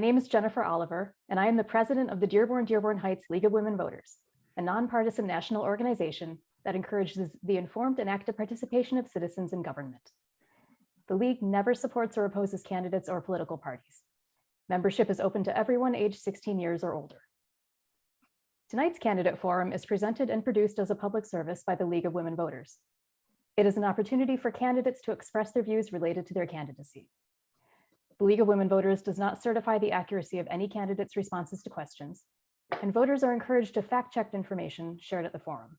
My name is Jennifer Oliver, and I am the president of the Dearborn Heights League of Women Voters, a nonpartisan national organization that encourages the informed and active participation of citizens in government. The League never supports or opposes candidates or political parties. Membership is open to everyone aged 16 years or older. Tonight's candidate forum is presented and produced as a public service by the League of Women Voters. It is an opportunity for candidates to express their views related to their candidacy. The League of Women Voters does not certify the accuracy of any candidate's responses to questions, and voters are encouraged to fact-check information shared at the forum.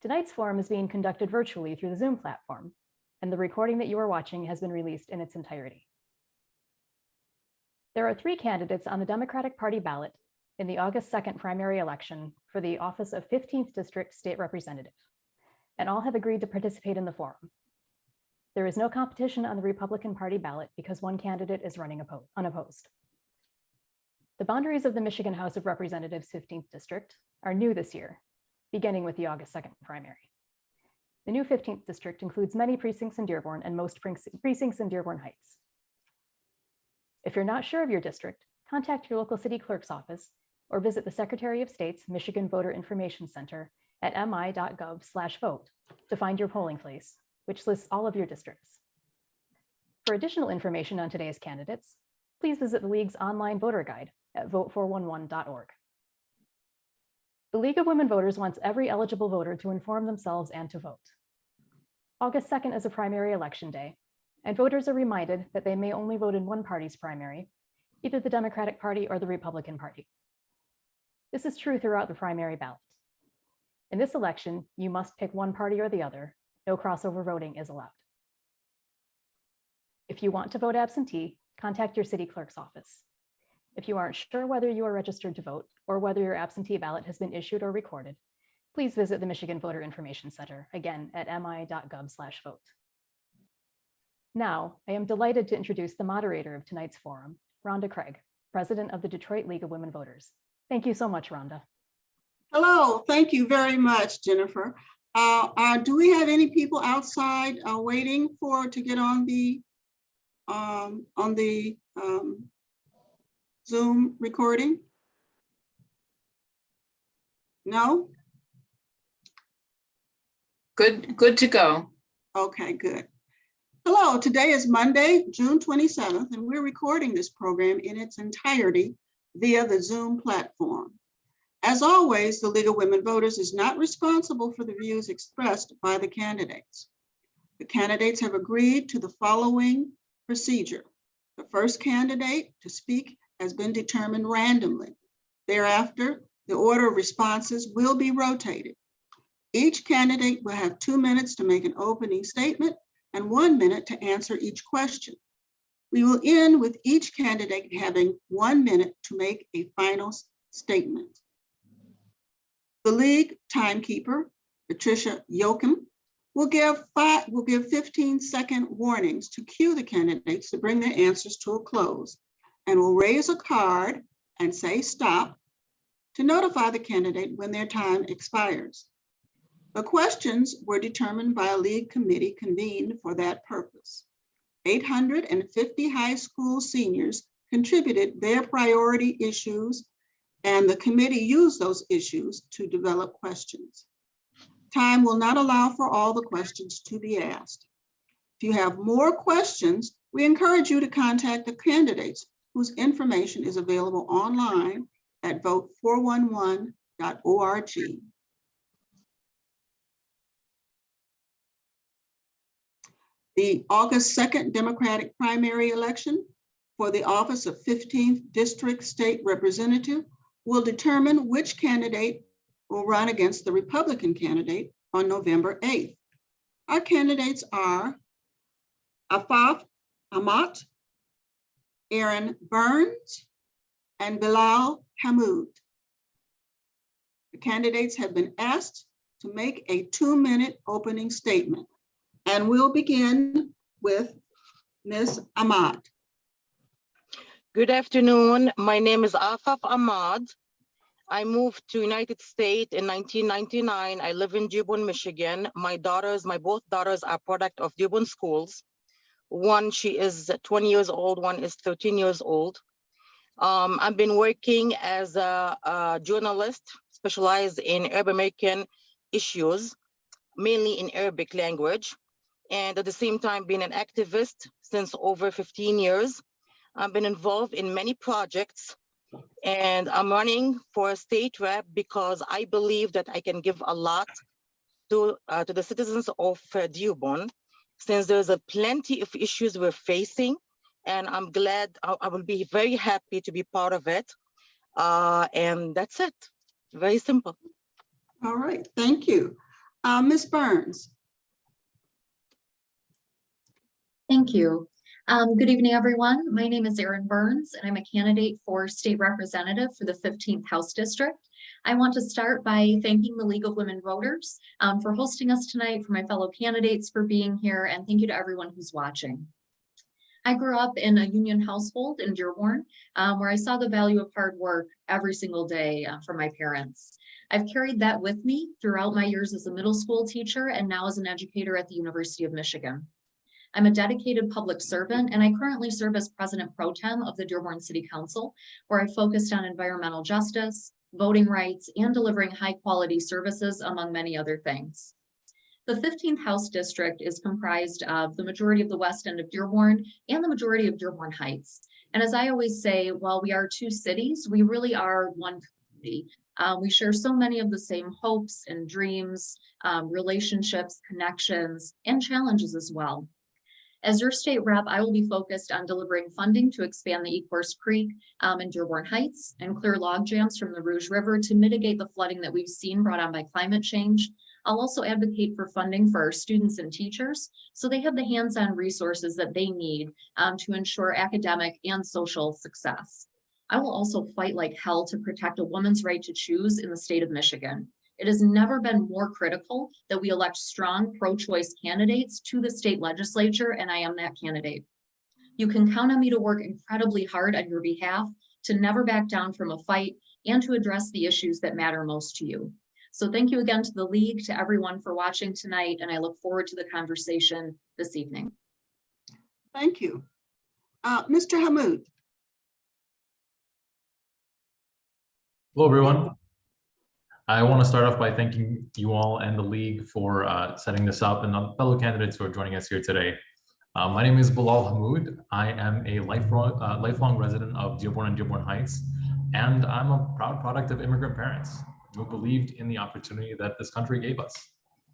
Tonight's forum is being conducted virtually through the Zoom platform, and the recording that you are watching has been released in its entirety. There are 3 candidates on the Democratic Party ballot in the August 2nd primary election for the office of 15th District State Representative, and all have agreed to participate in the forum. There is no competition on the Republican Party ballot because one candidate is running unopposed. The boundaries of the Michigan House of Representatives 15th District are new this year, beginning with the August 2nd primary. The new 15th District includes many precincts in Dearborn and most precincts in Dearborn Heights. If you're not sure of your district, contact your local city clerk's office or visit the Secretary of State's Michigan Voter Information Center at mi.gov/vote to find your polling place, which lists all of your districts. For additional information on today's candidates, please visit the League's online voter guide at vote411.org. The League of Women Voters wants every eligible voter to inform themselves and to vote. August 2nd is a primary election day, and voters are reminded that they may only vote in one party's primary, either the Democratic Party or the Republican Party. This is true throughout the primary ballot. In this election, you must pick one party or the other. No crossover voting is allowed. If you want to vote absentee, contact your city clerk's office. If you aren't sure whether you are registered to vote or whether your absentee ballot has been issued or recorded, please visit the Michigan Voter Information Center, again at mi.gov/vote. Now, I am delighted to introduce the moderator of tonight's forum, Rhonda Craig, president of the Detroit League of Women Voters. Thank you so much, Rhonda. Hello, thank you very much, Jennifer. Do we have any people outside waiting to get on the Zoom recording? No? Good to go. Okay, good. Hello, today is Monday, June 27th, and we're recording this program in its entirety via the Zoom platform. As always, the League of Women Voters is not responsible for the views expressed by the candidates. The candidates have agreed to the following procedure. The first candidate to speak has been determined randomly. Thereafter, the order of responses will be rotated. Each candidate will have 2 minutes to make an opening statement and 1 minute to answer each question. We will end with each candidate having 1 minute to make a final statement. The League timekeeper, Patricia Yoakum, will give 15-second warnings to cue the candidates to bring their answers to a close, and will raise a card and say stop to notify the candidate when their time expires. The questions were determined by a League committee convened for that purpose. 850 high school seniors contributed their priority issues, and the committee used those issues to develop questions. Time will not allow for all the questions to be asked. If you have more questions, we encourage you to contact the candidates whose information is available online at vote411.org. The August 2nd Democratic primary election for the office of 15th District State Representative will determine which candidate will run against the Republican candidate on November 8th. Our candidates are Afaf Hammoud, Aaron Burns, and Bilal Hammoud. The candidates have been asked to make a 2-minute opening statement, and we'll begin with Ms. Hammoud. Good afternoon. My name is Afaf Hammoud. I moved to United States in 1999. I live in Dearborn, Michigan. My both daughters are product of Dearborn schools. One, she is 20 years old, one is 13 years old. I've been working as a journalist, specialized in Arab American issues, mainly in Arabic language, and at the same time being an activist since over 15 years. I've been involved in many projects, and I'm running for a state rep because I believe that I can give a lot to the citizens of Dearborn, since there's a plenty of issues we're facing, and I'm glad, I will be very happy to be part of it. And that's it, very simple. All right, thank you. Ms. Burns. Thank you. Good evening, everyone. My name is Erin Burns, and I'm a candidate for state representative for the 15th House District. I want to start by thanking the League of Women Voters for hosting us tonight, for my fellow candidates for being here, and thank you to everyone who's watching. I grew up in a union household in Dearborn, where I saw the value of hard work every single day from my parents. I've carried that with me throughout my years as a middle school teacher and now as an educator at the University of Michigan. I'm a dedicated public servant, and I currently serve as president pro tem of the Dearborn City Council, where I focused on environmental justice, voting rights, and delivering high quality services, among many other things. The 15th House District is comprised of the majority of the west end of Dearborn and the majority of Dearborn Heights. And as I always say, while we are two cities, we really are one community. We share so many of the same hopes and dreams, relationships, connections, and challenges as well. As your state rep, I will be focused on delivering funding to expand the Ecorse Creek in Dearborn Heights and clear log jams from the Rouge River to mitigate the flooding that we've seen brought on by climate change. I'll also advocate for funding for our students and teachers so they have the hands-on resources that they need to ensure academic and social success. I will also fight like hell to protect a woman's right to choose in the state of Michigan. It has never been more critical that we elect strong pro-choice candidates to the state legislature, and I am that candidate. You can count on me to work incredibly hard on your behalf, to never back down from a fight, and to address the issues that matter most to you. So thank you again to the League, to everyone for watching tonight, and I look forward to the conversation this evening. Thank you. Mr. Hammoud. Hello, everyone. I want to start off by thanking you all and the League for setting this up, and the fellow candidates who are joining us here today. My name is Bilal Hammoud. I am a lifelong resident of Dearborn and Dearborn Heights, and I'm a proud product of immigrant parents who believed in the opportunity that this country gave us.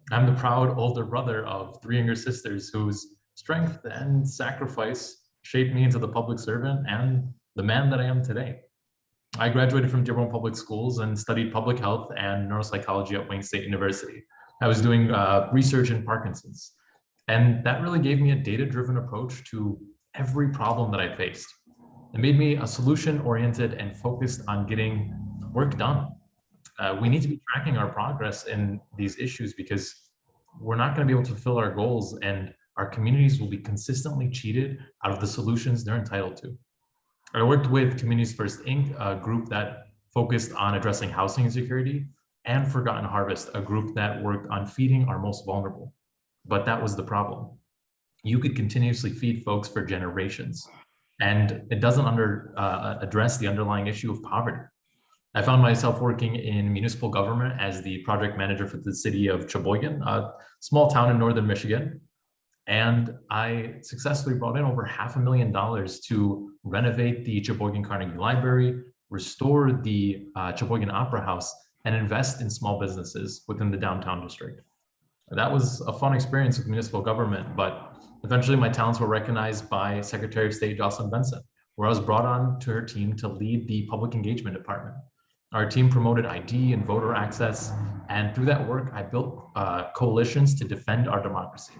I'm the proud older brother of 3 younger sisters whose strength and sacrifice shaped me into the public servant and the man that I am today. I graduated from Dearborn Public Schools and studied public health and neuropsychology at Wayne State University. I was doing research in Parkinson's, and that really gave me a data-driven approach to every problem that I faced. It made me a solution-oriented and focused on getting work done. We need to be tracking our progress in these issues because we're not going to be able to fulfill our goals, and our communities will be consistently cheated out of the solutions they're entitled to. I worked with Communities First Inc., a group that focused on addressing housing insecurity, and Forgotten Harvest, a group that worked on feeding our most vulnerable. But that was the problem. You could continuously feed folks for generations, and it doesn't address the underlying issue of poverty. I found myself working in municipal government as the project manager for the city of Sheboygan, a small town in northern Michigan. And I successfully brought in over $500,000 to renovate the Sheboygan Carnegie Library, restore the Sheboygan Opera House, and invest in small businesses within the downtown district. That was a fun experience with municipal government, but eventually my talents were recognized by Secretary of State Jocelyn Benson, where I was brought on to her team to lead the public engagement department. Our team promoted ID and voter access, and through that work, I built coalitions to defend our democracy.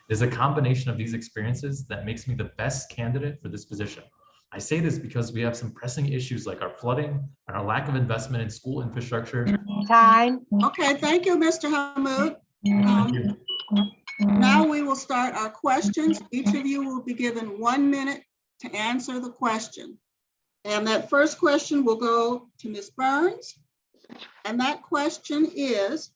It's a combination of these experiences that makes me the best candidate for this position. I say this because we have some pressing issues like our flooding and our lack of investment in school infrastructure. Time. Okay, thank you, Mr. Hammoud. Thank you. Now we will start our questions. Each of you will be given 1 minute to answer the question. And that first question will go to Ms. Burns. And that question is,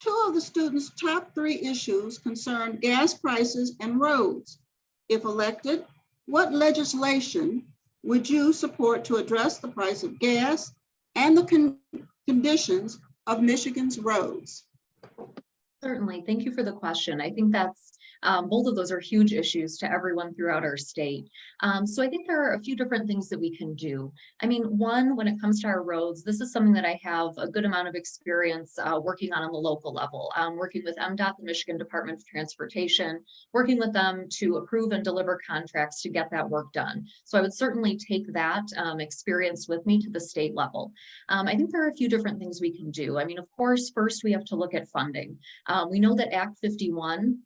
2 of the students' top 3 issues concern gas prices and roads. If elected, what legislation would you support to address the price of gas and the conditions of Michigan's roads? Certainly. Thank you for the question. I think that's both of those are huge issues to everyone throughout our state. So I think there are a few different things that we can do. I mean, one, when it comes to our roads, this is something that I have a good amount of experience working on the local level, working with MDOT, the Michigan Department of Transportation, working with them to approve and deliver contracts to get that work done. So I would certainly take that experience with me to the state level. I think there are a few different things we can do. I mean, of course, first we have to look at funding. We know that Act 51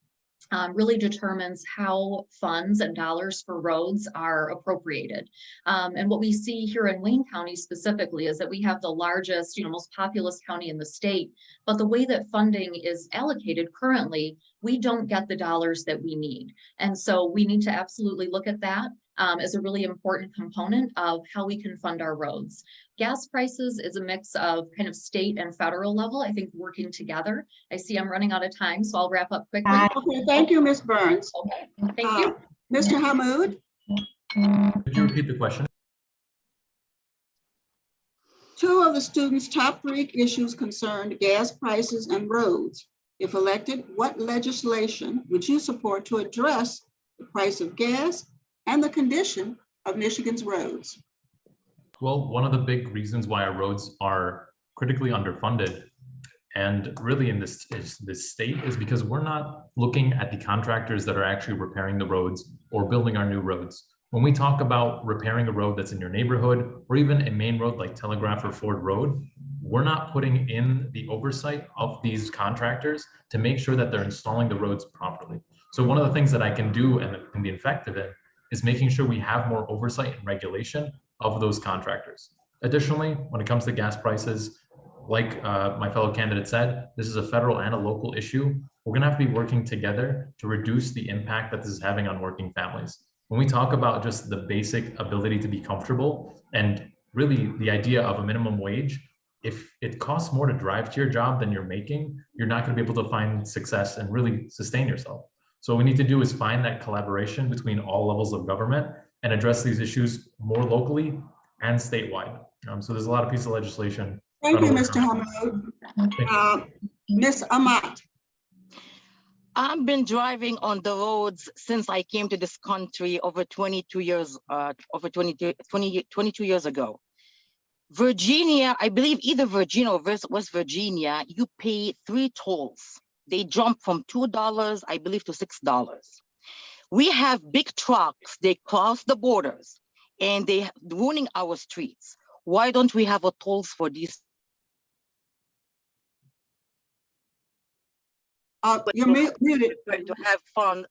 really determines how funds and dollars for roads are appropriated. And what we see here in Wayne County specifically is that we have the largest, most populous county in the state, but the way that funding is allocated currently, we don't get the dollars that we need. And so we need to absolutely look at that as a really important component of how we can fund our roads. Gas prices is a mix of kind of state and federal level, I think working together. I see I'm running out of time, so I'll wrap up quickly. Okay, thank you, Ms. Burns. Okay, thank you. Mr. Hammoud? Could you repeat the question? Two of the students' top 3 issues concerned gas prices and roads. If elected, what legislation would you support to address the price of gas and the condition of Michigan's roads? Well, one of the big reasons why our roads are critically underfunded and really in this state is because we're not looking at the contractors that are actually repairing the roads or building our new roads. When we talk about repairing a road that's in your neighborhood or even a main road like Telegraph or Ford Road, we're not putting in the oversight of these contractors to make sure that they're installing the roads properly. So one of the things that I can do and can be effective in is making sure we have more oversight and regulation of those contractors. Additionally, when it comes to gas prices, like my fellow candidate said, this is a federal and a local issue. We're gonna have to be working together to reduce the impact that this is having on working families. When we talk about just the basic ability to be comfortable and really the idea of a minimum wage, if it costs more to drive to your job than you're making, you're not gonna be able to find success and really sustain yourself. So what we need to do is find that collaboration between all levels of government and address these issues more locally and statewide. So there's a lot of pieces of legislation. Thank you, Mr. Hammoud. Ms. Amat. I've been driving on the roads since I came to this country over 22 years ago. Virginia, I believe either Virginia or West Virginia, you pay 3 tolls. They jump from $2, I believe, to $6. We have big trucks, they cross the borders and they ruining our streets. Why don't we have a tolls for these? You're muted. To have fun.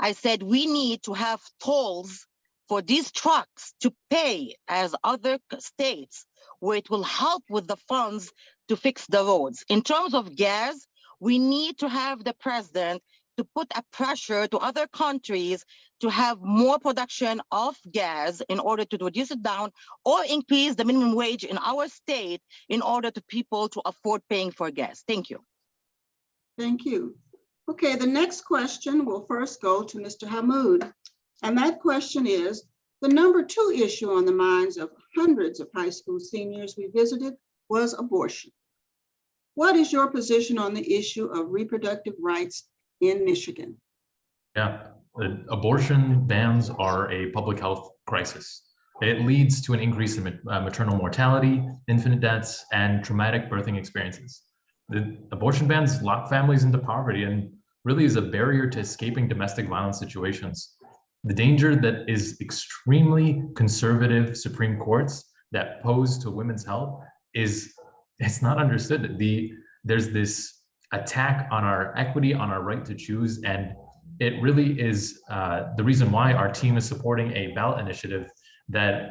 I said we need to have tolls for these trucks to pay as other states, where it will help with the funds to fix the roads. In terms of gas, we need to have the president to put a pressure to other countries to have more production of gas in order to reduce it down or increase the minimum wage in our state in order to people to afford paying for gas. Thank you. Thank you. Okay, the next question will first go to Mr. Hammoud. And that question is, the number 2 issue on the minds of hundreds of high school seniors we visited was abortion. What is your position on the issue of reproductive rights in Michigan? Yeah, abortion bans are a public health crisis. It leads to an increase in maternal mortality, infant deaths, and traumatic birthing experiences. The abortion bans lock families into poverty and really is a barrier to escaping domestic violence situations. The danger that is extremely conservative Supreme Courts that pose to women's health it's not understood. There's this attack on our equity, on our right to choose, and it really is the reason why our team is supporting a ballot initiative that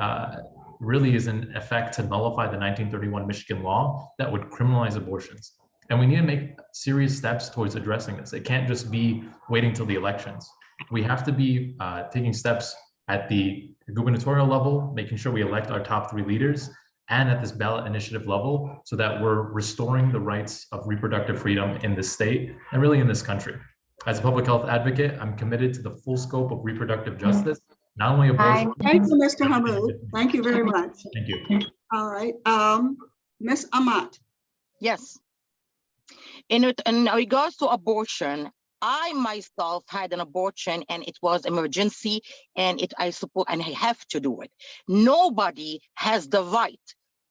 really is in effect to nullify the 1931 Michigan law that would criminalize abortions. And we need to make serious steps towards addressing this. It can't just be waiting till the elections. We have to be taking steps at the gubernatorial level, making sure we elect our top 3 leaders, and at this ballot initiative level, so that we're restoring the rights of reproductive freedom in this state and really in this country. As a public health advocate, I'm committed to the full scope of reproductive justice, not only abortion. Thank you, Mr. Hammoud. Thank you very much. Thank you. All right, Ms. Amat. Yes. In regards to abortion, I myself had an abortion and it was emergency and I support and I have to do it. Nobody has the right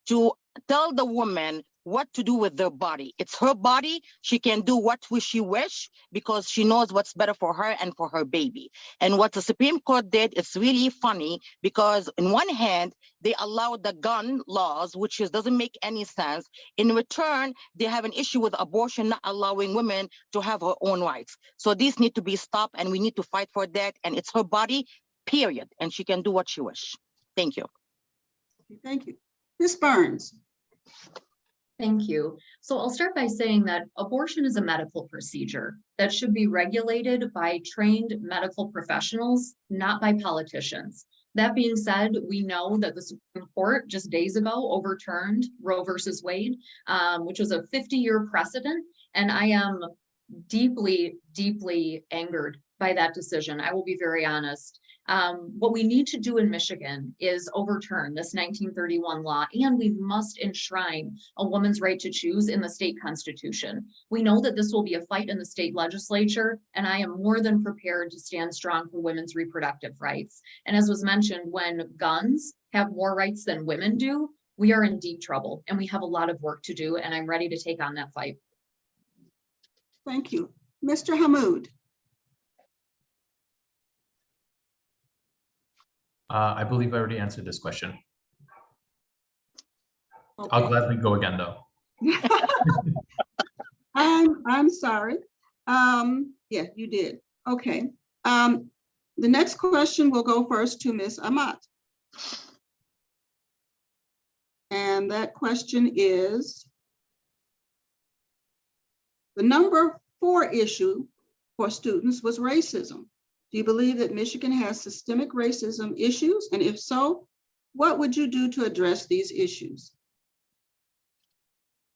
to tell the woman what to do with their body. It's her body. She can do what she wish because she knows what's better for her and for her baby. And what the Supreme Court did, it's really funny because on one hand, they allowed the gun laws, which doesn't make any sense. In return, they have an issue with abortion, not allowing women to have her own rights. So these need to be stopped and we need to fight for that. And it's her body, period. And she can do what she wish. Thank you. Thank you. Ms. Burns. Thank you. So I'll start by saying that abortion is a medical procedure that should be regulated by trained medical professionals, not by politicians. That being said, we know that the Supreme Court just days ago overturned Roe versus Wade, which was a 50-year precedent. And I am deeply, deeply angered by that decision. I will be very honest. What we need to do in Michigan is overturn this 1931 law, and we must enshrine a woman's right to choose in the state constitution. We know that this will be a fight in the state legislature, and I am more than prepared to stand strong for women's reproductive rights. And as was mentioned, when guns have more rights than women do, we are in deep trouble, and we have a lot of work to do, and I'm ready to take on that fight. Thank you. Mr. Hammoud. I believe I already answered this question. Okay. I'll gladly go again, though. I'm sorry. Yeah, you did. Okay. The next question will go first to Ms. Amat. And that question is, the number 4 issue for students was racism. Do you believe that Michigan has systemic racism issues? And if so, what would you do to address these issues?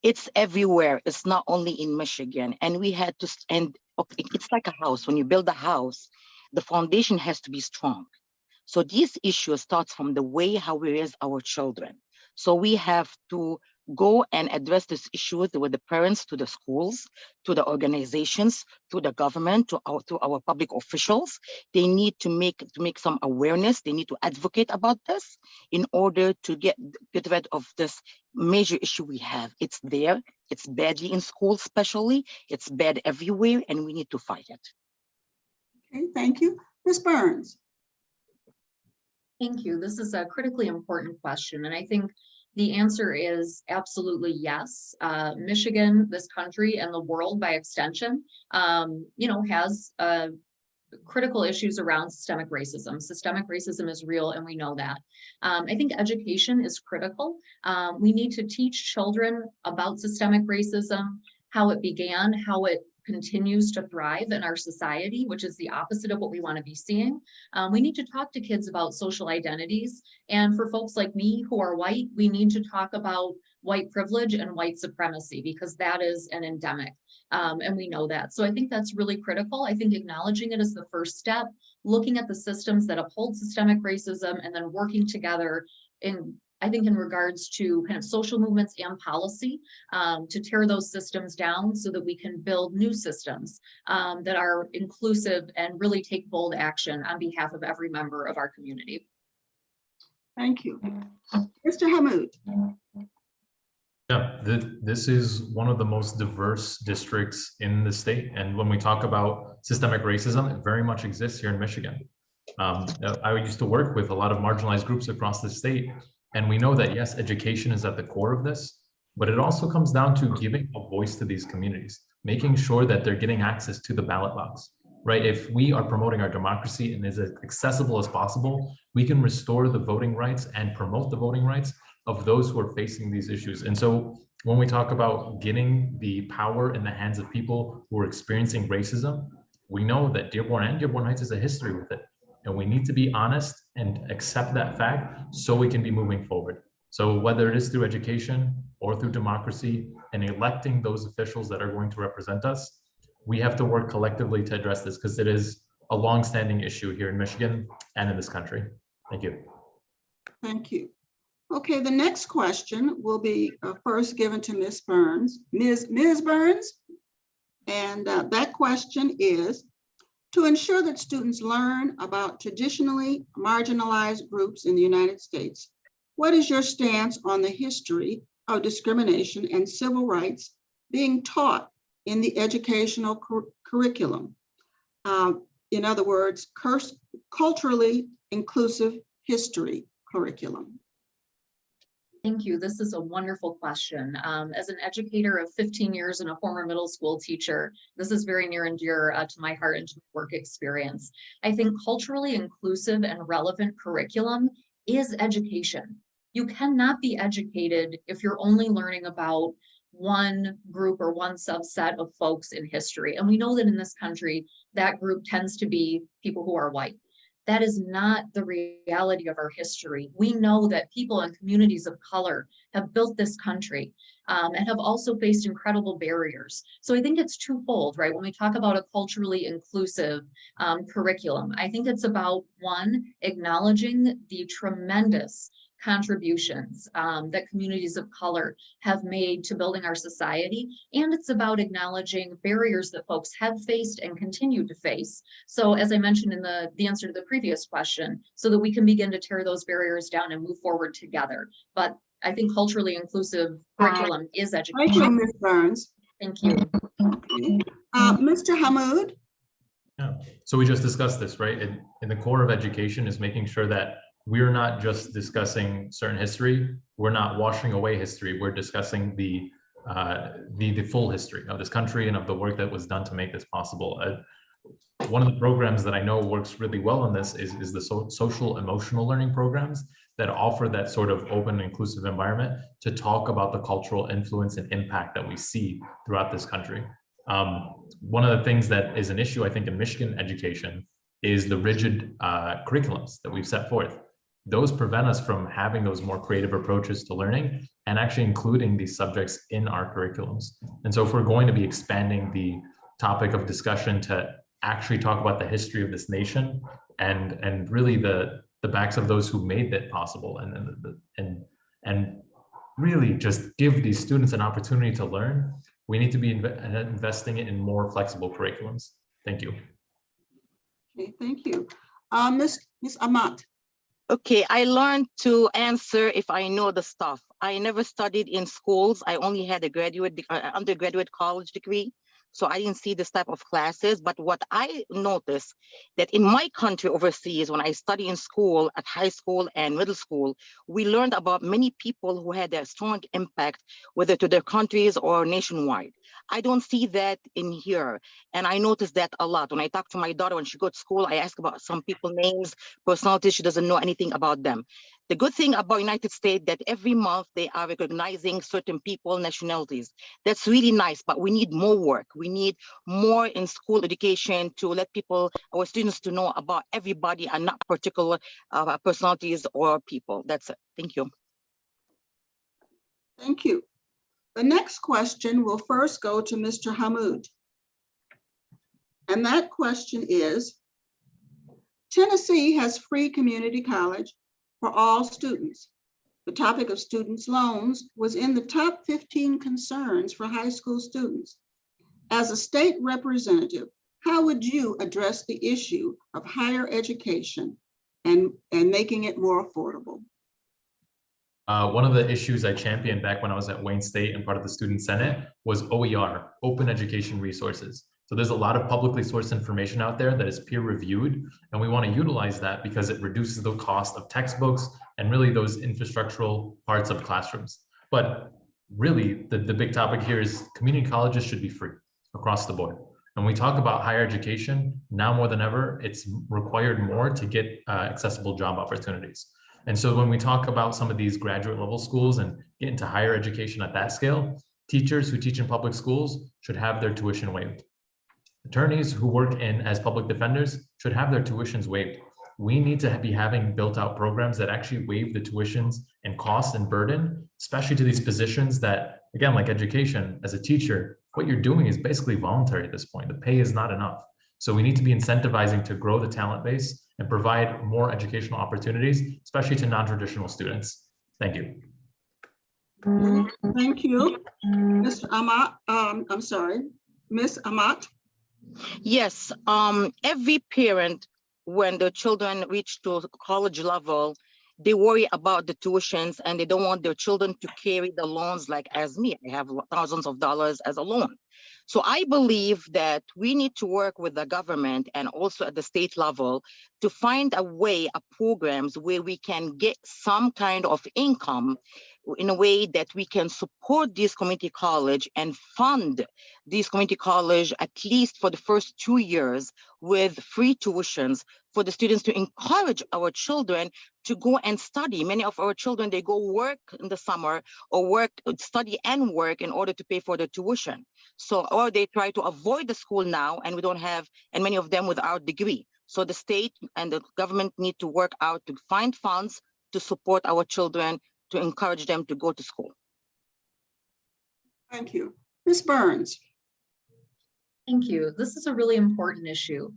It's everywhere. It's not only in Michigan. And we had to, and it's like a house. When you build a house, the foundation has to be strong. So these issues start from the way how we raise our children. So we have to go and address these issues with the parents, to the schools, to the organizations, to the government, to our public officials. They need to make some awareness. They need to advocate about this in order to get rid of this major issue we have. It's there. It's badly in schools, especially. It's bad everywhere, and we need to fight it. Okay, thank you. Ms. Burns. Thank you. This is a critically important question, and I think the answer is absolutely yes. Michigan, this country, and the world by extension, has critical issues around systemic racism. Systemic racism is real, and we know that. I think education is critical. We need to teach children about systemic racism, how it began, how it continues to thrive in our society, which is the opposite of what we want to be seeing. We need to talk to kids about social identities. And for folks like me who are white, we need to talk about white privilege and white supremacy, because that is an endemic. And we know that. So I think that's really critical. I think acknowledging it is the first step, looking at the systems that uphold systemic racism, and then working together in regards to kind of social movements and policy to tear those systems down so that we can build new systems that are inclusive and really take bold action on behalf of every member of our community. Thank you. Mr. Hammoud. Yeah, this is one of the most diverse districts in the state. And when we talk about systemic racism, it very much exists here in Michigan. I used to work with a lot of marginalized groups across the state. And we know that, yes, education is at the core of this, but it also comes down to giving a voice to these communities, making sure that they're getting access to the ballot box, right? If we are promoting our democracy and is as accessible as possible, we can restore the voting rights and promote the voting rights of those who are facing these issues. And so when we talk about getting the power in the hands of people who are experiencing racism, we know that Dearborn and Dearborn Heights has a history with it. And we need to be honest and accept that fact so we can be moving forward. So whether it is through education or through democracy and electing those officials that are going to represent us, we have to work collectively to address this because it is a long-standing issue here in Michigan and in this country. Thank you. Thank you. Okay, the next question will be first given to Ms. Burns. Ms. Burns, and that question is, to ensure that students learn about traditionally marginalized groups in the United States, what is your stance on the history of discrimination and civil rights being taught in the educational curriculum? In other words, culturally inclusive history curriculum. Thank you. This is a wonderful question. As an educator of 15 years and a former middle school teacher, this is very near and dear to my heart and to my work experience. I think culturally inclusive and relevant curriculum is education. You cannot be educated if you're only learning about one group or one subset of folks in history. And we know that in this country, that group tends to be people who are white. That is not the reality of our history. We know that people and communities of color have built this country and have also faced incredible barriers. So I think it's twofold, right? When we talk about a culturally inclusive curriculum, I think it's about, one, acknowledging the tremendous contributions that communities of color have made to building our society. And it's about acknowledging barriers that folks have faced and continue to face. So as I mentioned in the answer to the previous question, so that we can begin to tear those barriers down and move forward together. But I think culturally inclusive curriculum is education. Thank you, Ms. Burns. Thank you. Okay. Mr. Hammoud. Yeah. So we just discussed this, right? In the core of education is making sure that we're not just discussing certain history. We're not washing away history. We're discussing the full history of this country and of the work that was done to make this possible. One of the programs that I know works really well in this is the social emotional learning programs that offer that sort of open, inclusive environment to talk about the cultural influence and impact that we see throughout this country. One of the things that is an issue, I think, in Michigan education is the rigid curriculums that we've set forth. Those prevent us from having those more creative approaches to learning and actually including these subjects in our curriculums. And so if we're going to be expanding the topic of discussion to actually talk about the history of this nation and really the backs of those who made that possible and really just give these students an opportunity to learn, we need to be investing in more flexible curriculums. Thank you. Okay, thank you. Ms. Amat. Okay, I learned to answer if I know the stuff. I never studied in schools. I only had a undergraduate college degree. So I didn't see this type of classes. But what I noticed that in my country overseas, when I study in school, at high school and middle school, we learned about many people who had a strong impact, whether to their countries or nationwide. I don't see that in here. And I noticed that a lot. When I talk to my daughter, when she goes to school, I ask about some people's names, personalities, she doesn't know anything about them. The good thing about United States that every month they are recognizing certain people, nationalities. That's really nice, but we need more work. We need more in school education to let people, our students, to know about everybody and not particular personalities or people. That's it. Thank you. Thank you. The next question will first go to Mr. Hammoud. And that question is, Tennessee has free community college for all students. The topic of students' loans was in the top 15 concerns for high school students. As a state representative, how would you address the issue of higher education and making it more affordable? One of the issues I championed back when I was at Wayne State and part of the Student Senate was OER, Open Education Resources. So there's a lot of publicly sourced information out there that is peer reviewed, and we want to utilize that because it reduces the cost of textbooks and really those infrastructural parts of classrooms. But really, the big topic here is community colleges should be free across the board. When we talk about higher education, now more than ever, it's required more to get accessible job opportunities. And so when we talk about some of these graduate level schools and get into higher education at that scale, teachers who teach in public schools should have their tuition waived. Attorneys who work as public defenders should have their tuitions waived. We need to be having built out programs that actually waive the tuitions and cost and burden, especially to these positions that, again, like education, as a teacher, what you're doing is basically voluntary at this point. The pay is not enough. So we need to be incentivizing to grow the talent base and provide more educational opportunities, especially to non-traditional students. Thank you. Thank you. Mr. Amat, I'm sorry, Ms. Amat. Yes, every parent, when the children reach to college level, they worry about the tuitions and they don't want their children to carry the loans like as me. I have thousands of dollars as a loan. So I believe that we need to work with the government and also at the state level to find a way, programs where we can get some kind of income in a way that we can support this community college and fund this community college at least for the first 2 years with free tuitions for the students to encourage our children to go and study. Many of our children, they go work in the summer or study and work in order to pay for the tuition. So, or they try to avoid the school now and we don't have, and many of them without degree. So the state and the government need to work out to find funds to support our children, to encourage them to go to school. Thank you. Ms. Burns. Thank you. This is a really important issue.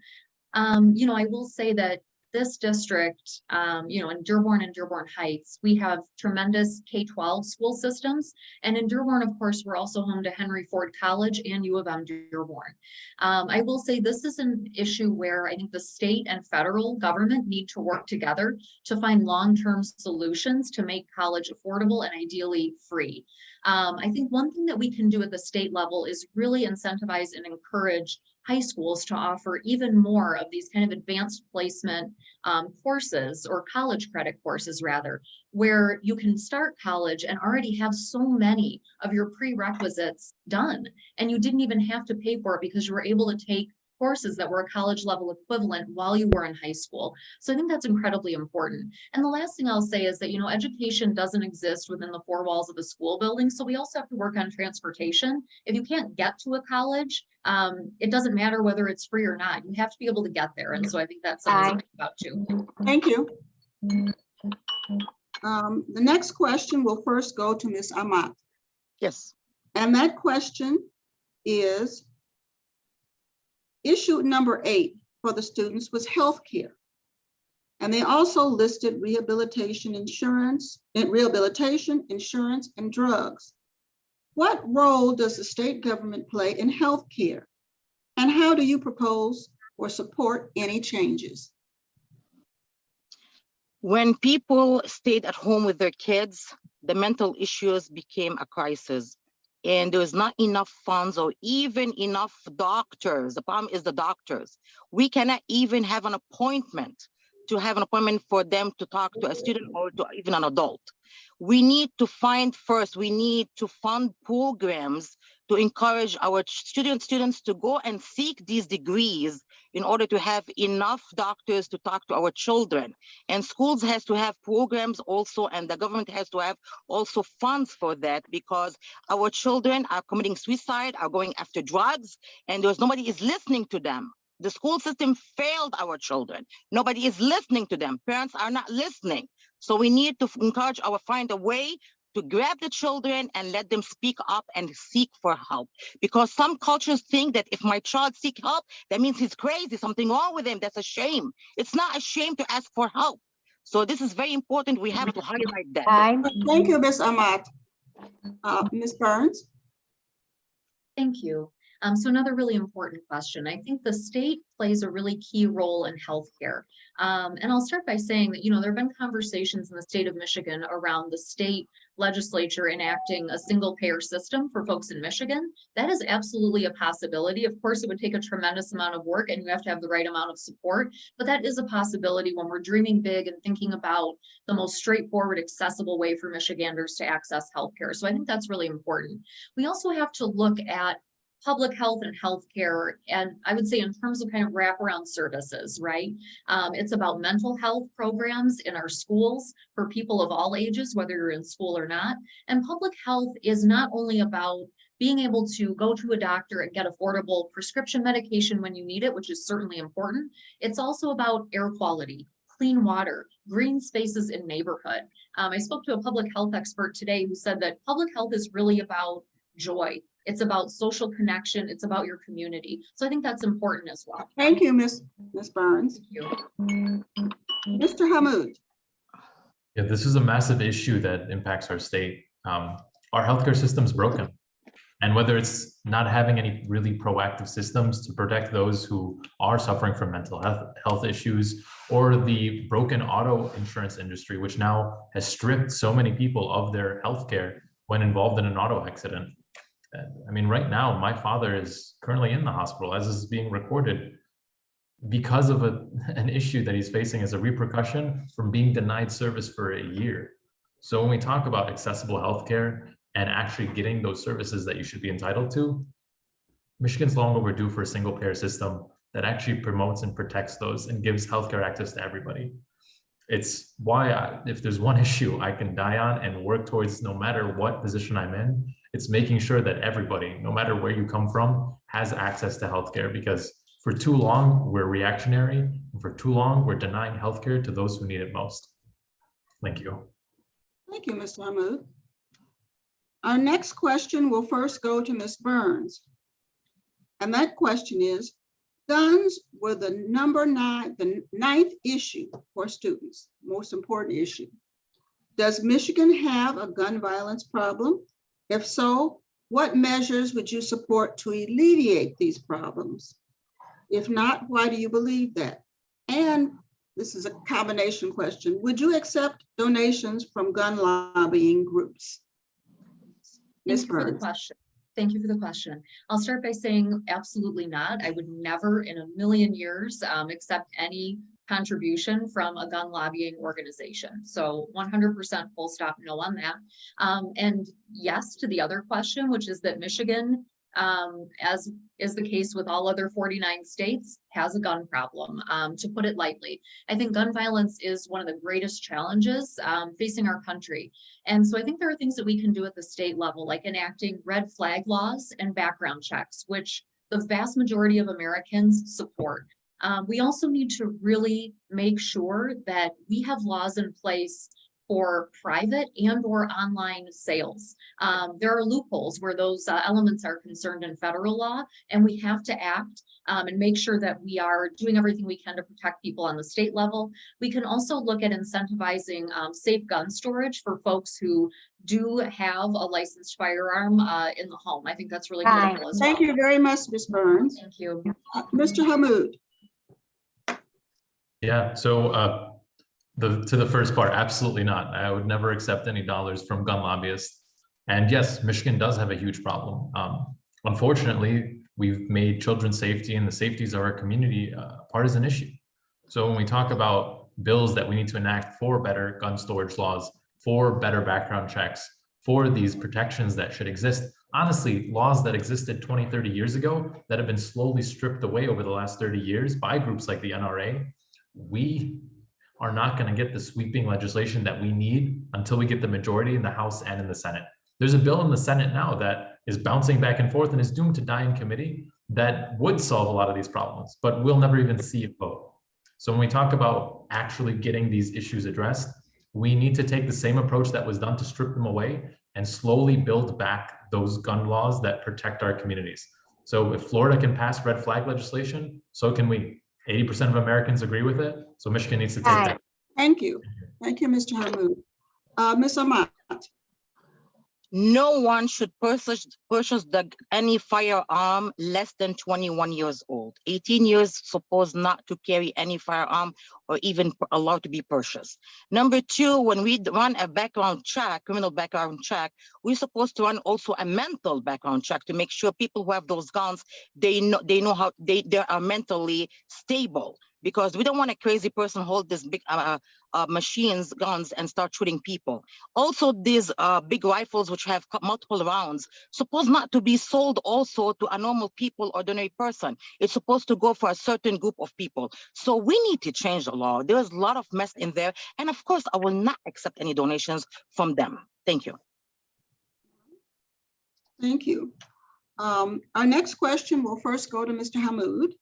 I will say that this district, in Dearborn and Dearborn Heights, we have tremendous K-12 school systems. And in Dearborn, of course, we're also home to Henry Ford College and U of M Dearborn. I will say this is an issue where I think the state and federal government need to work together to find long-term solutions to make college affordable and ideally free. I think one thing that we can do at the state level is really incentivize and encourage high schools to offer even more of these kind of advanced placement courses, or college credit courses rather, where you can start college and already have so many of your prerequisites done. And you didn't even have to pay for it because you were able to take courses that were a college level equivalent while you were in high school. So I think that's incredibly important. And the last thing I'll say is that, education doesn't exist within the four walls of a school building. So we also have to work on transportation. If you can't get to a college, it doesn't matter whether it's free or not. You have to be able to get there. And so I think that's something to think about too. Thank you. The next question will first go to Ms. Amat. Yes. And that question is, issue number 8 for the students was healthcare. And they also listed rehabilitation insurance, and drugs. What role does the state government play in healthcare? And how do you propose or support any changes? When people stayed at home with their kids, the mental issues became a crisis. And there was not enough funds or even enough doctors. The problem is the doctors. We cannot even have an appointment for them to talk to a student or to even an adult. We need to fund programs to encourage our students to go and seek these degrees in order to have enough doctors to talk to our children. And schools has to have programs also, and the government has to have also funds for that, because our children are committing suicide, are going after drugs, and nobody is listening to them. The school system failed our children. Nobody is listening to them. Parents are not listening. So we need to find a way to grab the children and let them speak up and seek for help. Because some cultures think that if my child seeks help, that means he's crazy, something wrong with him. That's a shame. It's not a shame to ask for help. So this is very important. We have to highlight that. Thank you, Ms. Amat. Ms. Burns? Thank you. So another really important question. I think the state plays a really key role in healthcare. And I'll start by saying that, there have been conversations in the state of Michigan around the state legislature enacting a single payer system for folks in Michigan. That is absolutely a possibility. Of course, it would take a tremendous amount of work and you have to have the right amount of support, but that is a possibility when we're dreaming big and thinking about the most straightforward, accessible way for Michiganders to access healthcare. So I think that's really important. We also have to look at public health and healthcare, and I would say in terms of kind of wraparound services, right? It's about mental health programs in our schools for people of all ages, whether you're in school or not. And public health is not only about being able to go to a doctor and get affordable prescription medication when you need it, which is certainly important. It's also about air quality, clean water, green spaces in neighborhood. I spoke to a public health expert today who said that public health is really about joy. It's about social connection. It's about your community. So I think that's important as well. Thank you, Ms. Burns. Thank you. Mr. Hammoud. Yeah, this is a massive issue that impacts our state. Our healthcare system's broken. And whether it's not having any really proactive systems to protect those who are suffering from mental health issues, or the broken auto insurance industry, which now has stripped so many people of their healthcare when involved in an auto accident. I mean, right now, my father is currently in the hospital as is being recorded because of an issue that he's facing as a repercussion from being denied service for a year. So when we talk about accessible healthcare and actually getting those services that you should be entitled to, Michigan's long overdue for a single payer system that actually promotes and protects those and gives healthcare access to everybody. It's why if there's one issue I can die on and work towards no matter what position I'm in, it's making sure that everybody, no matter where you come from, has access to healthcare, because for too long, we're reactionary, and for too long, we're denying healthcare to those who need it most. Thank you. Thank you, Mr. Hammoud. Our next question will first go to Ms. Burns. And that question is, guns were the ninth issue for students, most important issue. Does Michigan have a gun violence problem? If so, what measures would you support to alleviate these problems? If not, why do you believe that? And this is a combination question. Would you accept donations from gun lobbying groups? Ms. Burns. Thank you for the question. I'll start by saying absolutely not. I would never in a million years accept any contribution from a gun lobbying organization. So 100% full stop no on that. And yes to the other question, which is that Michigan, as is the case with all other 49 states, has a gun problem, to put it lightly. I think gun violence is one of the greatest challenges facing our country. And so I think there are things that we can do at the state level, like enacting red flag laws and background checks, which the vast majority of Americans support. We also need to really make sure that we have laws in place for private and or online sales. There are loopholes where those elements are concerned in federal law, and we have to act and make sure that we are doing everything we can to protect people on the state level. We can also look at incentivizing safe gun storage for folks who do have a licensed firearm in the home. I think that's really critical as well. Thank you very much, Ms. Burns. Thank you. Mr. Hammoud. Yeah, so to the first part, absolutely not. I would never accept any dollars from gun lobbyists. And yes, Michigan does have a huge problem. Unfortunately, we've made children's safety and the safeties of our community a partisan issue. So when we talk about bills that we need to enact for better gun storage laws, for better background checks, for these protections that should exist, honestly, laws that existed 20, 30 years ago that have been slowly stripped away over the last 30 years by groups like the NRA, we are not going to get the sweeping legislation that we need until we get the majority in the House and in the Senate. There's a bill in the Senate now that is bouncing back and forth and is doomed to die in committee that would solve a lot of these problems, but we'll never even see it vote. So when we talk about actually getting these issues addressed, we need to take the same approach that was done to strip them away and slowly build back those gun laws that protect our communities. So if Florida can pass red flag legislation, so can we. 80% of Americans agree with it, so Michigan needs to take that. Thank you. Thank you, Mr. Hammoud. Ms. Amat. No one should purchase any firearm less than 21 years old. 18 years supposed not to carry any firearm or even allowed to be purchased. Number two, when we run a background check, criminal background check, we're supposed to run also a mental background check to make sure people who have those guns, they know how they are mentally stable. Because we don't want a crazy person hold this big machines, guns, and start shooting people. Also, these big rifles, which have multiple rounds, supposed not to be sold also to a normal people, ordinary person. It's supposed to go for a certain group of people. So we need to change the law. There's a lot of mess in there. And of course, I will not accept any donations from them. Thank you. Thank you. Our next question will first go to Mr. Hammoud.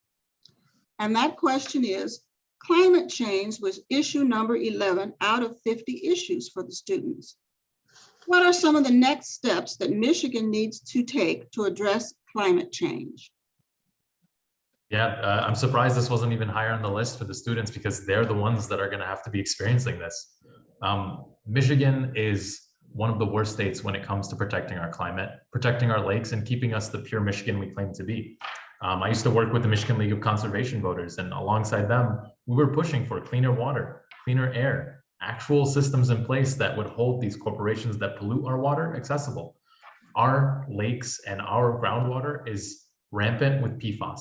And that question is, climate change was issue number 11 out of 50 issues for the students. What are some of the next steps that Michigan needs to take to address climate change? Yeah, I'm surprised this wasn't even higher on the list for the students because they're the ones that are going to have to be experiencing this. Michigan is one of the worst states when it comes to protecting our climate, protecting our lakes, and keeping us the pure Michigan we claim to be. I used to work with the Michigan League of Conservation Voters, and alongside them, we were pushing for cleaner water, cleaner air, actual systems in place that would hold these corporations that pollute our water accessible. Our lakes and our groundwater is rampant with PFAS.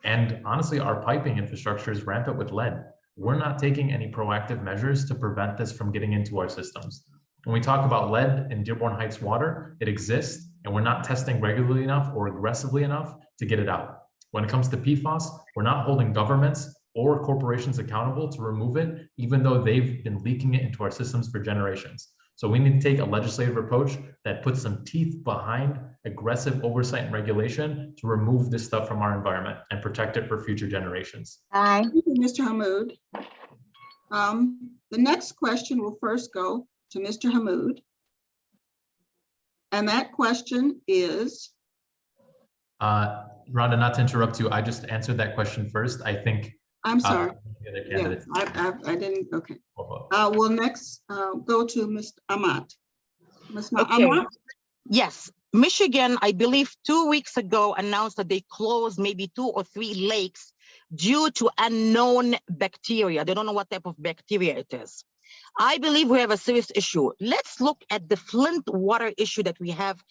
And honestly, our piping infrastructure is rampant with lead. We're not taking any proactive measures to prevent this from getting into our systems. When we talk about lead in Dearborn Heights water, it exists, and we're not testing regularly enough or aggressively enough to get it out. When it comes to PFAS, we're not holding governments or corporations accountable to remove it, even though they've been leaking it into our systems for generations. So we need to take a legislative approach that puts some teeth behind aggressive oversight and regulation to remove this stuff from our environment and protect it for future generations. Thank you, Mr. Hammoud. The next question will first go to Mr. Hammoud. And that question is? Rhonda, not to interrupt you, I just answered that question first. I think I'm sorry. the other Yeah, candidates. I didn't, okay. We'll next go to Ms. Amat. Ms. Okay. Amat? Yes, Michigan, I believe 2 weeks ago announced that they closed maybe 2 or 3 lakes due to unknown bacteria. They don't know what type of bacteria it is. I believe we have a serious issue. Let's look at the Flint water issue that we have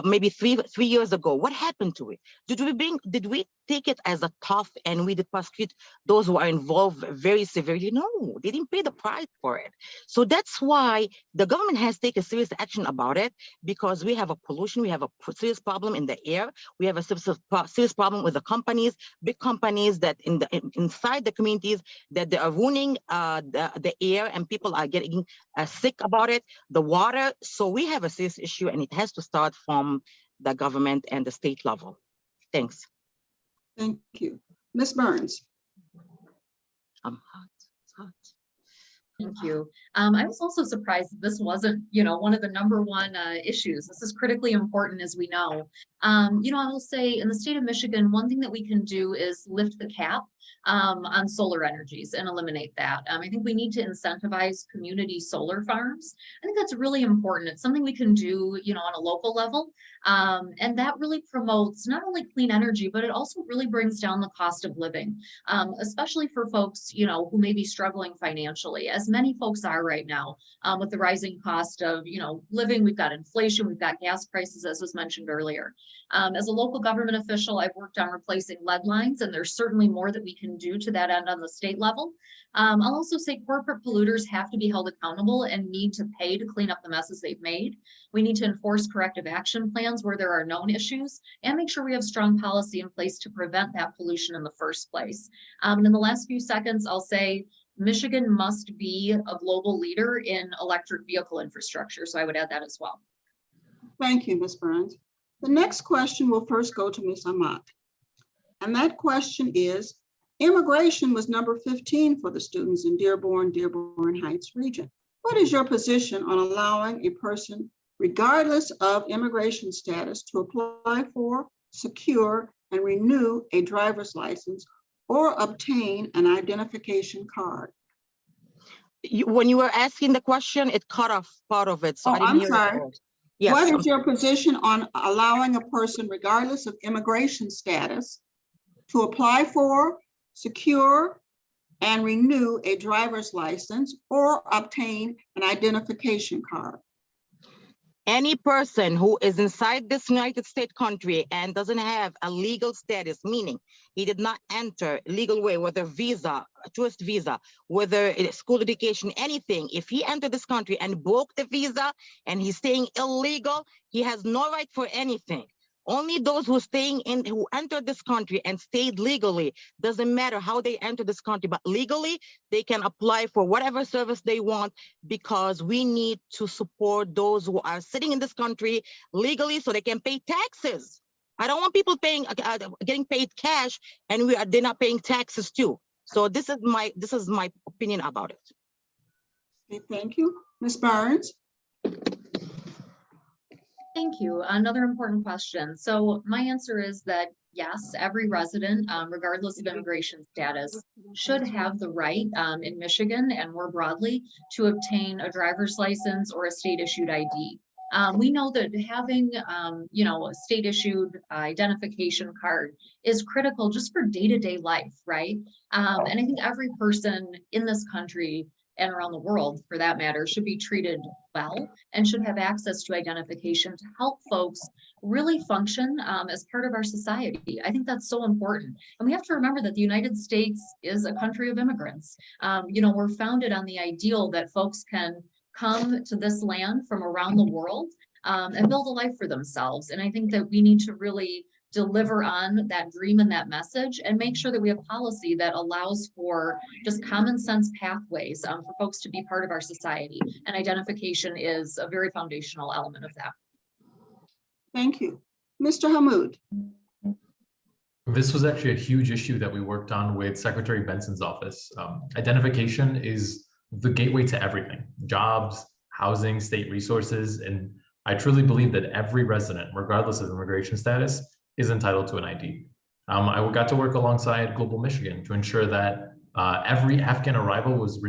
maybe three years ago. What happened to it? Did we take it as a tough and we did prosecute those who are involved very severely? No, they didn't pay the price for it. So that's why the government has taken serious action about it, because we have a pollution, we have a serious problem in the air, we have a serious problem with the companies, big companies that inside the communities that they are ruining the air, and people are getting sick about it, the water. So we have a serious issue, and it has to start from the government and the state level. Thanks. Thank you. Ms. Burns. I'm hot. It's hot. Thank you. I was also surprised that this wasn't, one of the #1 issues. This is critically important, as we know. I will say in the state of Michigan, one thing that we can do is lift the cap on solar energies and eliminate that. I think we need to incentivize community solar farms. I think that's really important. It's something we can do, on a local level. And that really promotes not only clean energy, but it also really brings down the cost of living, especially for folks, who may be struggling financially, as many folks are right now, with the rising cost of, living. We've got inflation, we've got gas prices, as was mentioned earlier. As a local government official, I've worked on replacing lead lines, and there's certainly more that we can do to that end on the state level. I'll also say corporate polluters have to be held accountable and need to pay to clean up the messes they've made. We need to enforce corrective action plans where there are known issues and make sure we have strong policy in place to prevent that pollution in the first place. And in the last few seconds, I'll say Michigan must be a global leader in electric vehicle infrastructure. So I would add that as well. Thank you, Ms. Burns. The next question will first go to Ms. Amat. And that question is, immigration was number 15 for the students in Dearborn Heights region. What is your position on allowing a person, regardless of immigration status, to apply for, secure, and renew a driver's license or obtain an identification card? When you were asking the question, it cut off part of it. So I didn't I'm hear sorry. it. Yes, what is your position on allowing a person, regardless of immigration status, to apply for, secure, and renew a driver's license or obtain an identification card? Any person who is inside this United States country and doesn't have a legal status, meaning he did not enter legal way, whether visa, tourist visa, whether it's school education, anything, if he entered this country and broke the visa and he's staying illegal, he has no right for anything. Only those who entered this country and stayed legally, doesn't matter how they enter this country, but legally, they can apply for whatever service they want, because we need to support those who are sitting in this country legally so they can pay taxes. I don't want people getting paid cash and they're not paying taxes too. So this is my opinion about it. Okay, thank you. Ms. Burns. Thank you. Another important question. So my answer is that yes, every resident, regardless of immigration status, should have the right in Michigan and more broadly to obtain a driver's license or a state issued ID. We know that having, a state issued identification card is critical just for day-to-day life, right? And I think every person in this country and around the world, for that matter, should be treated well and should have access to identification to help folks really function as part of our society. I think that's so important. And we have to remember that the United States is a country of immigrants. We're founded on the ideal that folks can come to this land from around the world and build a life for themselves. And I think that we need to really deliver on that dream and that message and make sure that we have policy that allows for just common sense pathways for folks to be part of our society. And identification is a very foundational element of that. Thank you. Mr. Hammoud. This was actually a huge issue that we worked on with Secretary Benson's office. Identification is the gateway to everything: jobs, housing, state resources. And I truly believe that every resident, regardless of immigration status, is entitled to an ID. I got to work alongside Global Michigan to ensure that every Afghan arrival was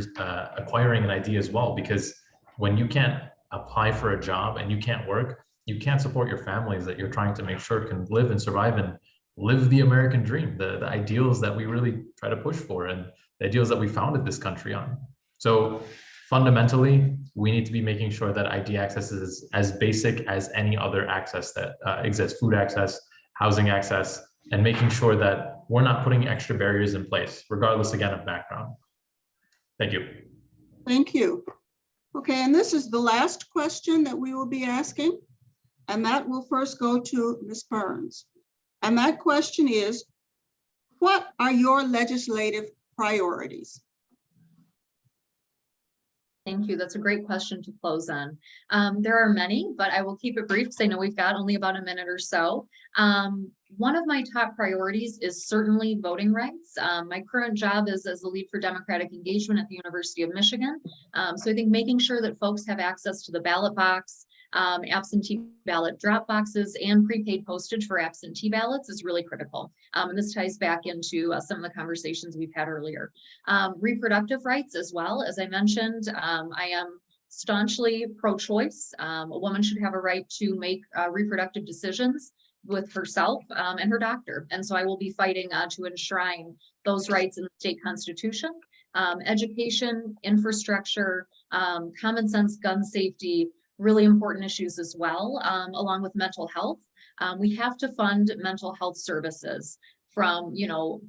acquiring an ID as well, because when you can't apply for a job and you can't work, you can't support your families that you're trying to make sure can live and survive and live the American dream, the ideals that we really try to push for and the ideals that we founded this country on. So fundamentally, we need to be making sure that ID access is as basic as any other access that exists: food access, housing access, and making sure that we're not putting extra barriers in place, regardless, again, of background. Thank you. Thank you. Okay, and this is the last question that we will be asking, and that will first go to Ms. Burns. And that question is, what are your legislative priorities? Thank you. That's a great question to close on. There are many, but I will keep it brief because I know we've got only about a minute or so. One of my top priorities is certainly voting rights. My current job is as the lead for Democratic engagement at the University of Michigan. So I think making sure that folks have access to the ballot box, absentee ballot drop boxes, and prepaid postage for absentee ballots is really critical. And this ties back into some of the conversations we've had earlier. Reproductive rights as well. As I mentioned, I am staunchly pro-choice. A woman should have a right to make reproductive decisions with herself and her doctor. And so I will be fighting to enshrine those rights in the state constitution. Education, infrastructure, common sense gun safety, really important issues as well, along with mental health. We have to fund mental health services from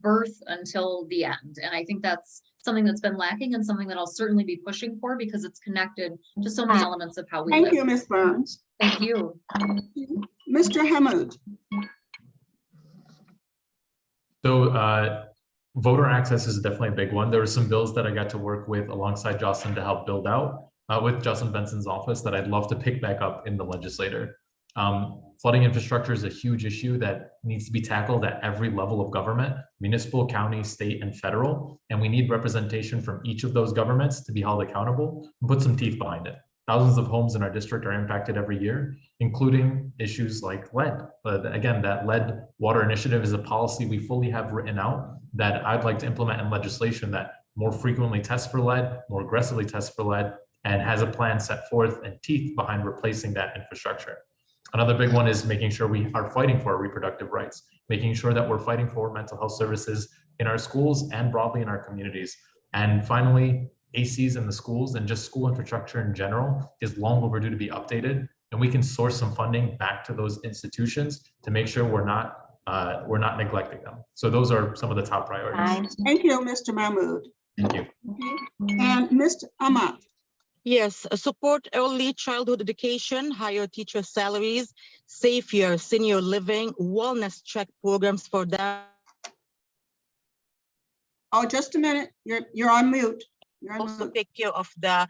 birth until the end. And I think that's something that's been lacking and something that I'll certainly be pushing for because it's connected to so many elements of how we live. Thank you, Ms. Burns. Thank you. Mr. Hammoud. So voter access is definitely a big one. There were some bills that I got to work with alongside Jocelyn to help build out with Jocelyn Benson's office that I'd love to pick back up in the legislature. Flooding infrastructure is a huge issue that needs to be tackled at every level of government: municipal, county, state, and federal. And we need representation from each of those governments to be held accountable and put some teeth behind it. Thousands of homes in our district are impacted every year, including issues like lead. But again, that lead water initiative is a policy we fully have written out that I'd like to implement in legislation that more frequently tests for lead, more aggressively tests for lead, and has a plan set forth and teeth behind replacing that infrastructure. Another big one is making sure we are fighting for our reproductive rights, making sure that we're fighting for mental health services in our schools and broadly in our communities. And finally, ACs in the schools and just school infrastructure in general is long overdue to be updated. And we can source some funding back to those institutions to make sure we're not neglecting them. So those are some of the top priorities. Thank you, Mr. Mahmoud. Thank you. And Mr. Ahmad. Yes, support early childhood education, higher teacher salaries, safer senior living, wellness check programs for them. Oh, just a minute. You're on mute. You're on Also mute. take care of the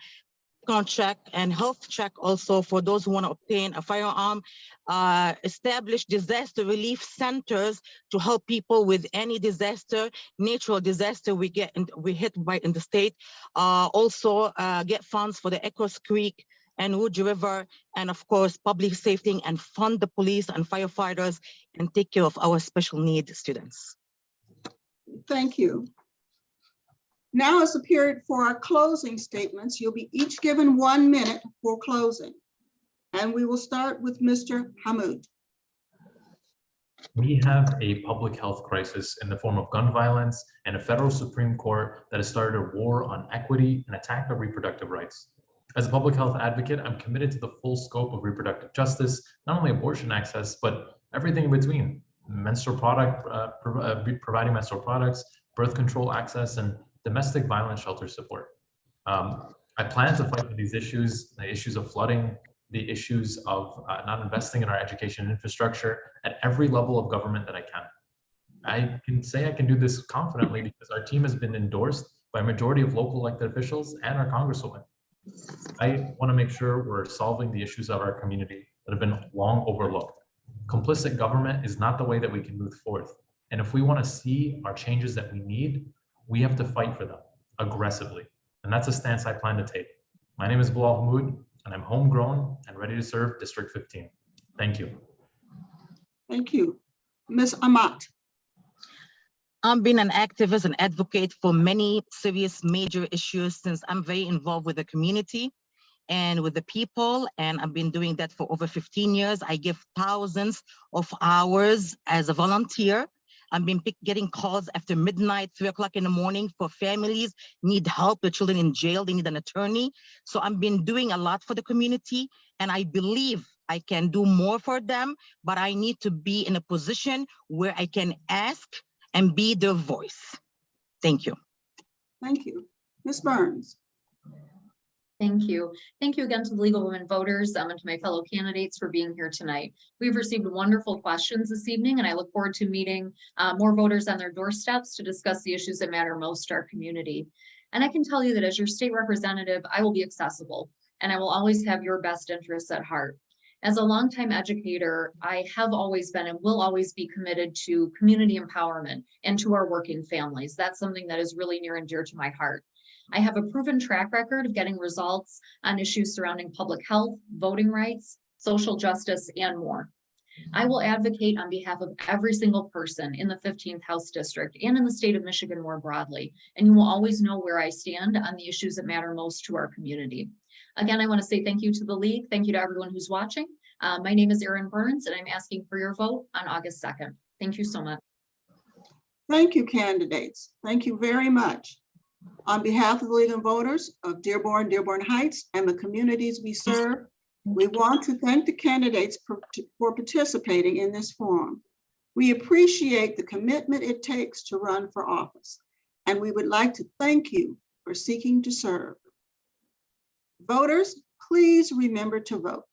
background check and health check also for those who want to obtain a firearm, establish disaster relief centers to help people with any disaster, natural disaster we hit by in the state. Also get funds for the Echoes Creek and Wood River, and of course, public safety, and fund the police and firefighters and take care of our special needs students. Thank you. Now is the period for our closing statements. You'll be each given 1 minute for closing. And we will start with Mr. Hammoud. We have a public health crisis in the form of gun violence and a federal Supreme Court that has started a war on equity and attack of reproductive rights. As a public health advocate, I'm committed to the full scope of reproductive justice, not only abortion access, but everything in between. Providing menstrual products, birth control access, and domestic violence shelter support. I plan to fight for these issues, the issues of flooding, the issues of not investing in our education infrastructure at every level of government that I can. I can say I can do this confidently because our team has been endorsed by a majority of local elected officials and our congresswoman. I want to make sure we're solving the issues of our community that have been long overlooked. Complicit government is not the way that we can move forth. And if we want to see our changes that we need, we have to fight for them aggressively. And that's a stance I plan to take. My name is Bilal Hammoud, and I'm homegrown and ready to serve District 15. Thank you. Thank you. Ms. Amat. I've been an activist and advocate for many serious major issues since I'm very involved with the community and with the people, and I've been doing that for over 15 years. I give thousands of hours as a volunteer. I've been getting calls after midnight, 3 o'clock in the morning for families need help, the children in jail, they need an attorney. So I've been doing a lot for the community, and I believe I can do more for them, but I need to be in a position where I can ask and be their voice. Thank you. Thank you. Ms. Burns. Thank you. Thank you again to the League of Women Voters and to my fellow candidates for being here tonight. We've received wonderful questions this evening, and I look forward to meeting more voters on their doorsteps to discuss the issues that matter most to our community. And I can tell you that as your state representative, I will be accessible, and I will always have your best interests at heart. As a longtime educator, I have always been and will always be committed to community empowerment and to our working families. That's something that is really near and dear to my heart. I have a proven track record of getting results on issues surrounding public health, voting rights, social justice, and more. I will advocate on behalf of every single person in the 15th House District and in the state of Michigan more broadly, and you will always know where I stand on the issues that matter most to our community. Again, I want to say thank you to the League. Thank you to everyone who's watching. My name is Erin Burns, and I'm asking for your vote on August 2nd. Thank you so much. Thank you, candidates. Thank you very much. On behalf of the League of Voters of Dearborn, Dearborn Heights, and the communities we serve, we want to thank the candidates for participating in this forum. We appreciate the commitment it takes to run for office, and we would like to thank you for seeking to serve. Voters, please remember to vote.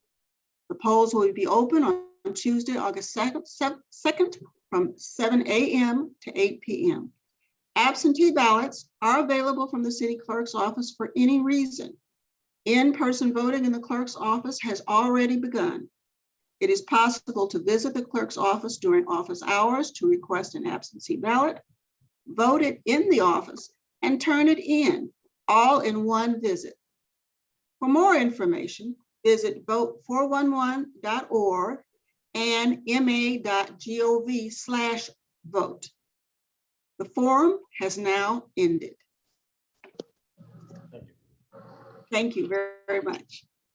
The polls will be open on Tuesday, August 2nd from 7 a.m. to 8 p.m. Absentee ballots are available from the city clerk's office for any reason. In-person voting in the clerk's office has already begun. It is possible to visit the clerk's office during office hours to request an absentee ballot, vote it in the office, and turn it in, all in one visit. For more information, visit vote411.org and ma.gov/vote. The forum has now ended. Thank you very, very much.